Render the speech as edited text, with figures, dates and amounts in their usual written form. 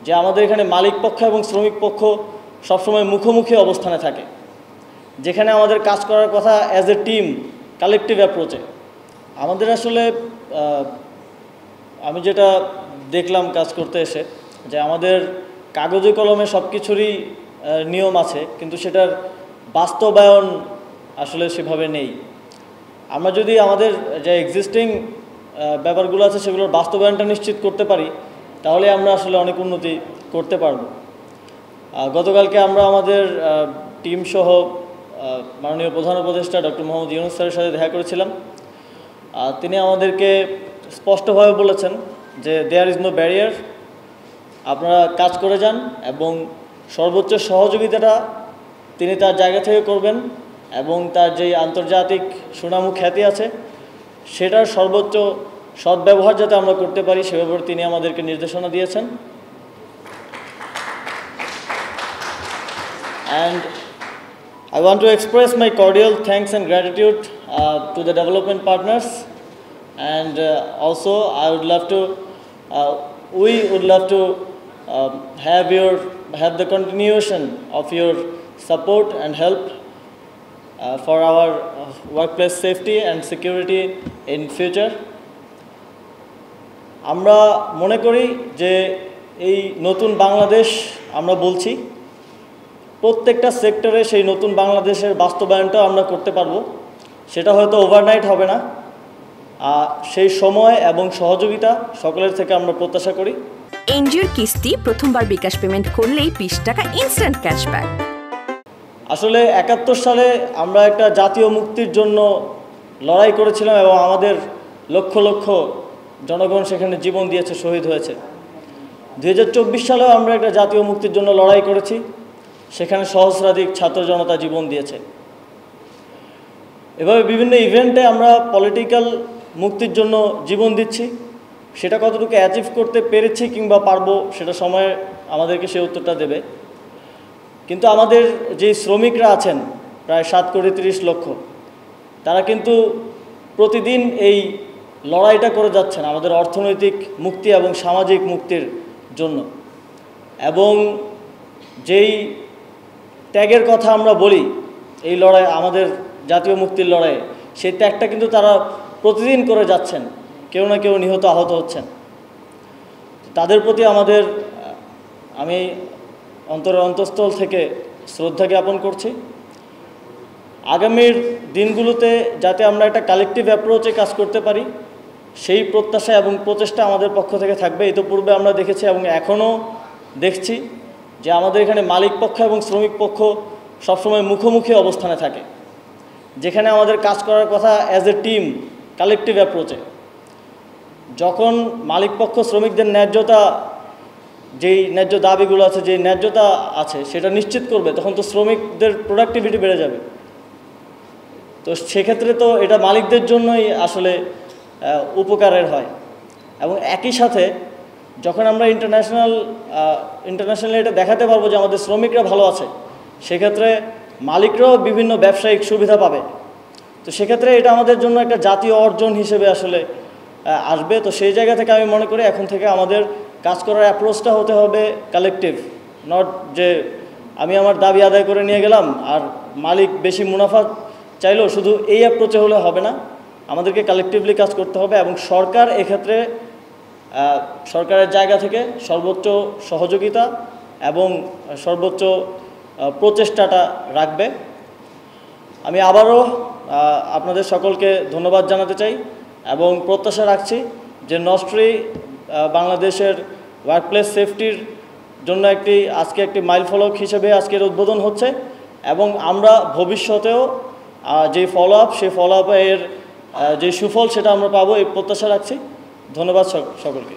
যে আমাদের এখানে মালিক পক্ষ এবং শ্রমিক পক্ষ সবসময় মুখোমুখি অবস্থানে থাকে, যেখানে আমাদের কাজ করার কথা অ্যাজ এ টিম, কালেকটিভ অ্যাপ্রোচে। আমাদের আসলে আমি যেটা দেখলাম কাজ করতে এসে, যে আমাদের কাগজে কলমে সব কিছুরই নিয়ম আছে, কিন্তু সেটার বাস্তবায়ন আসলে সেভাবে নেই। আমরা যদি আমাদের যে এক্সিস্টিং ব্যাপারগুলো আছে সেগুলোর বাস্তবায়নটা নিশ্চিত করতে পারি, তাহলে আমরা আসলে অনেক উন্নতি করতে পারব। গতকালকে আমরা আমাদের টিম সহ মাননীয় প্রধান উপদেষ্টা ডক্টর মোহাম্মদ ইউনূস স্যারের সাথে দেখা করেছিলাম। তিনি আমাদেরকে স্পষ্টভাবে বলেছেন যে দেয়ার ইজ নো ব্যারিয়ার, আপনারা কাজ করে যান এবং সর্বোচ্চ সহযোগিতাটা তিনি তার জায়গা থেকে করবেন, এবং তার যেই আন্তর্জাতিক সুনাম ও খ্যাতি আছে সেটার সর্বোচ্চ সদ্ব্যবহার যাতে আমরা করতে পারি সে ব্যাপারে তিনি আমাদেরকে নির্দেশনা দিয়েছেন। And I want to express my cordial thanks and gratitude to the development partners, and also I would love to, we would love to have the continuation of your support and help for our workplace safety and security in future. আমরা মনে করি যে এই নতুন বাংলাদেশ আমরা বলছি, প্রত্যেকটা সেক্টরে সেই নতুন বাংলাদেশের বাস্তবায়নটাও আমরা করতে পারবো। সেটা হয়তো ওভারনাইট হবে না, সেই সময় এবং সহযোগিতা সকলের থেকে আমরা প্রত্যাশা করি। এনজিওর কিস্তি প্রথমবার বিকাশ পেমেন্ট করলেই 20 টাকা ইনস্ট্যান্ট ক্যাশব্যাক। আসলে 71 সালে আমরা একটা জাতীয় মুক্তির জন্য লড়াই করেছিলাম এবং আমাদের লক্ষ লক্ষ জনগণ সেখানে জীবন দিয়েছে, শহীদ হয়েছে। 2024 সালেও আমরা একটা জাতীয় মুক্তির জন্য লড়াই করেছি, সেখানে সহস্রাধিক ছাত্র জনতা জীবন দিয়েছে। এভাবে বিভিন্ন ইভেন্টে আমরা পলিটিক্যাল মুক্তির জন্য জীবন দিচ্ছি, সেটা কতটুকু অ্যাচিভ করতে পেরেছি কিংবা পারবো সেটা সময় আমাদেরকে সেই উত্তরটা দেবে। কিন্তু আমাদের যে শ্রমিকরা আছেন প্রায় 7.30 লক্ষ, তারা কিন্তু প্রতিদিন এই লড়াইটা করে যাচ্ছেন আমাদের অর্থনৈতিক মুক্তি এবং সামাজিক মুক্তির জন্য। এবং যেই ত্যাগের কথা আমরা বলি এই লড়াই, আমাদের জাতীয় মুক্তির লড়াইয়ে, সেই ত্যাগটা কিন্তু তারা প্রতিদিন করে যাচ্ছেন, কেউ না কেউ নিহত আহত হচ্ছেন। তাদের প্রতি আমি অন্তরের অন্তঃস্থল থেকে শ্রদ্ধা জ্ঞাপন করছি। আগামীর দিনগুলোতে যাতে আমরা একটা কালেকটিভ অ্যাপ্রোচে কাজ করতে পারি সেই প্রত্যাশা এবং প্রচেষ্টা আমাদের পক্ষ থেকে থাকবে। ইতিপূর্বে আমরা দেখেছি এবং এখনও দেখছি যে আমাদের এখানে মালিক পক্ষ এবং শ্রমিক পক্ষ সবসময় মুখোমুখি অবস্থানে থাকে, যেখানে আমাদের কাজ করার কথা অ্যাজ এ টিম, কালেকটিভ অ্যাপ্রোচে। যখন মালিক পক্ষ শ্রমিকদের যেই ন্যায্য দাবিগুলো আছে, যেই ন্যায্যতা আছে সেটা নিশ্চিত করবে, তখন তো শ্রমিকদের প্রোডাক্টিভিটি বেড়ে যাবে। তো সেক্ষেত্রে তো এটা মালিকদের জন্যই আসলে উপকারের হয়। এবং একই সাথে যখন আমরা ইন্টারন্যাশনালি এটা দেখাতে পারবো যে আমাদের শ্রমিকরা ভালো আছে, সেক্ষেত্রে মালিকরাও বিভিন্ন ব্যবসায়িক সুবিধা পাবে। তো সেক্ষেত্রে এটা আমাদের জন্য একটা জাতীয় অর্জন হিসেবে আসলে আসবে। তো সেই জায়গা থেকে আমি মনে করি এখন থেকে আমাদের কাজ করার অ্যাপ্রোচটা হতে হবে কালেকটিভ, নট যে আমি আমার দাবি আদায় করে নিয়ে গেলাম আর মালিক বেশি মুনাফা চাইলো, শুধু এই অ্যাপ্রোচে হলে হবে না, আমাদেরকে কালেকটিভলি কাজ করতে হবে। এবং সরকার এক্ষেত্রে সরকারের জায়গা থেকে সর্বোচ্চ সহযোগিতা এবং সর্বোচ্চ প্রচেষ্টাটা রাখবে। আমি আবারও আপনাদের সকলকে ধন্যবাদ জানাতে চাই এবং প্রত্যাশা রাখছি যে নস্ট্রি বাংলাদেশের ওয়ার্কপ্লেস সেফটির জন্য আজকে একটি মাইলফলক হিসেবে আজকের উদ্বোধন হচ্ছে, এবং আমরা ভবিষ্যতেও যে সেই ফলো আপের যে সুফল সেটা আমরা পাবো এই প্রত্যাশা রাখছি। ধন্যবাদ সকলকে।